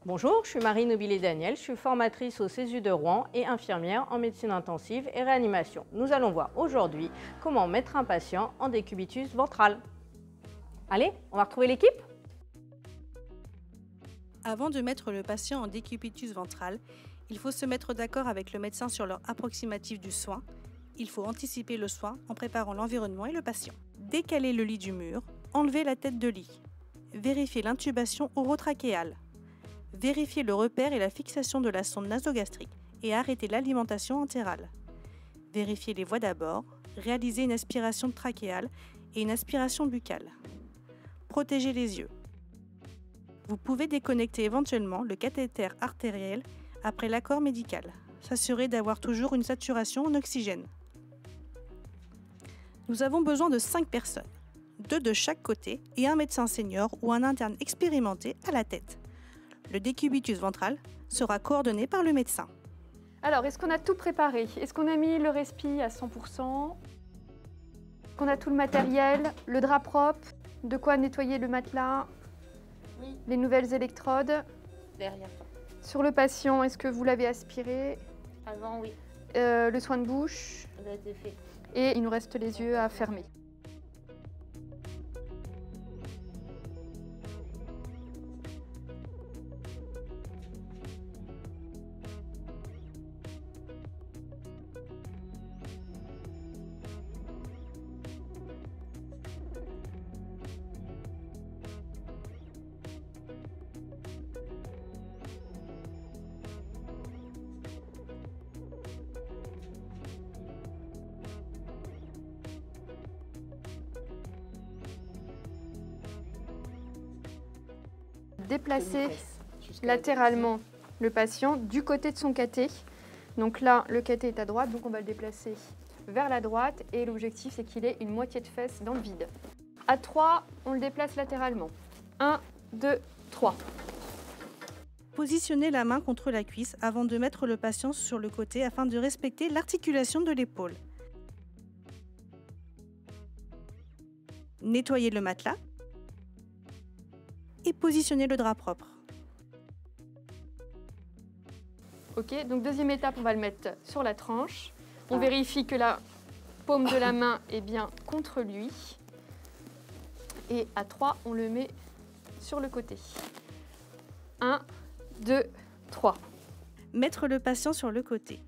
Bonjour, je suis Marie Nobilé-Daniel, je suis formatrice au CESU de Rouen et infirmière en médecine intensive et réanimation. Nous allons voir aujourd'hui comment mettre un patient en décubitus ventral. Allez, on va retrouver l'équipe? Avant de mettre le patient en décubitus ventral, il faut se mettre d'accord avec le médecin sur l'heure approximative du soin. Il faut anticiper le soin en préparant l'environnement et le patient. Décaler le lit du mur, enlever la tête de lit. Vérifier l'intubation orotrachéale. Vérifier le repère et la fixation de la sonde nasogastrique et arrêter l'alimentation entérale. Vérifier les voies d'abord, réaliser une aspiration trachéale et une aspiration buccale. Protéger les yeux. Vous pouvez déconnecter éventuellement le cathéter artériel après l'accord médical. S'assurer d'avoir toujours une saturation en oxygène. Nous avons besoin de 5 personnes, 2 de chaque côté et un médecin senior ou un interne expérimenté à la tête. Le décubitus ventral sera coordonné par le médecin. Alors, est-ce qu'on a tout préparé? Est-ce qu'on a mis le respi à 100%? Qu'on a tout le matériel, le drap propre, de quoi nettoyer le matelas? Oui. Les nouvelles électrodes? Derrière. Sur le patient, est-ce que vous l'avez aspiré? Avant, oui, Le soin de bouche? ça a été fait. Et il nous reste les yeux à fermer. Déplacer latéralement le patient du côté de son cathé. Donc là, le cathé est à droite, donc on va le déplacer vers la droite et l'objectif c'est qu'il ait une moitié de fesse dans le vide. À 3, on le déplace latéralement. 1, 2, 3. Positionnez la main contre la cuisse avant de mettre le patient sur le côté afin de respecter l'articulation de l'épaule. Nettoyez le matelas et positionnez le drap propre. Ok, donc deuxième étape, on va le mettre sur la tranche. On vérifie que la paume de la main est bien contre lui. Et à 3, on le met sur le côté. 1, 2, 3. Mettre le patient sur le côté.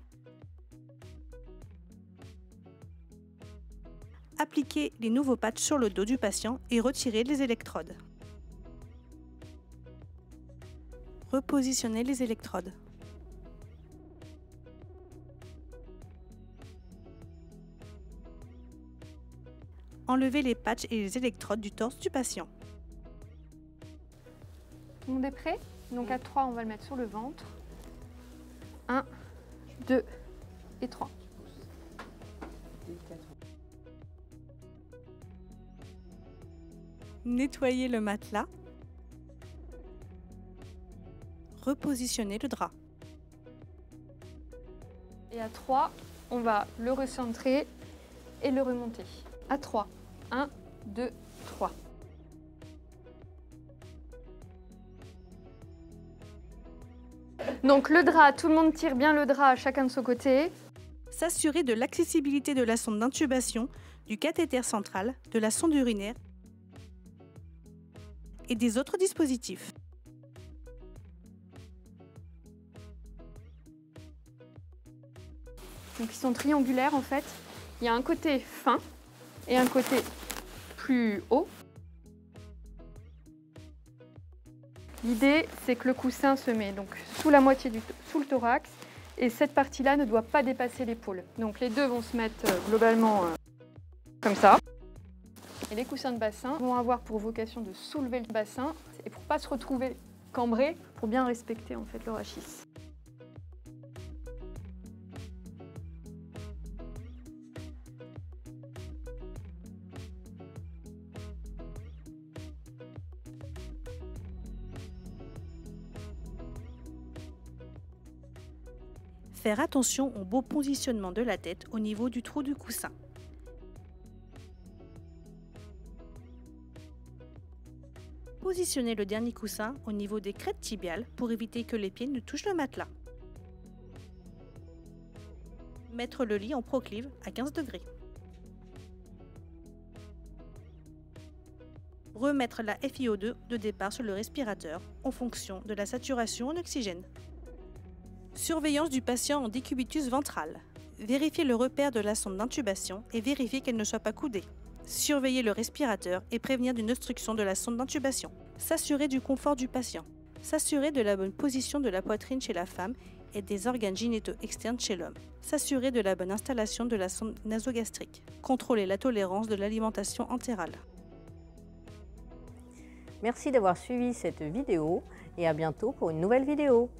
Appliquez les nouveaux patchs sur le dos du patient et retirez les électrodes. Repositionnez les électrodes. Enlevez les patchs et les électrodes du torse du patient. Tout le monde est prêt? Donc à 3, on va le mettre sur le ventre. 1, 2 et 3. Nettoyez le matelas. Repositionnez le drap. Et à 3, on va le recentrer et le remonter. À 3. 1, 2, 3. Donc le drap, tout le monde tire bien le drap à chacun de son côté. S'assurer de l'accessibilité de la sonde d'intubation, du cathéter central, de la sonde urinaire et des autres dispositifs. Donc ils sont triangulaires en fait. Il y a un côté fin et un côté plus haut. L'idée, c'est que le coussin se met donc sous la moitié sous le thorax et cette partie-là ne doit pas dépasser l'épaule. Donc les deux vont se mettre globalement comme ça. Et les coussins de bassin vont avoir pour vocation de soulever le bassin et pour ne pas se retrouver cambré, pour bien respecter en fait le rachis. Faire attention au bon positionnement de la tête au niveau du trou du coussin. Positionnez le dernier coussin au niveau des crêtes tibiales pour éviter que les pieds ne touchent le matelas. Mettre le lit en proclive à 15 degrés. Remettre la FiO2 de départ sur le respirateur en fonction de la saturation en oxygène. Surveillance du patient en décubitus ventral. Vérifiez le repère de la sonde d'intubation et vérifiez qu'elle ne soit pas coudée. Surveiller le respirateur et prévenir d'une obstruction de la sonde d'intubation. S'assurer du confort du patient. S'assurer de la bonne position de la poitrine chez la femme et des organes génitaux externes chez l'homme. S'assurer de la bonne installation de la sonde nasogastrique. Contrôler la tolérance de l'alimentation entérale. Merci d'avoir suivi cette vidéo et à bientôt pour une nouvelle vidéo.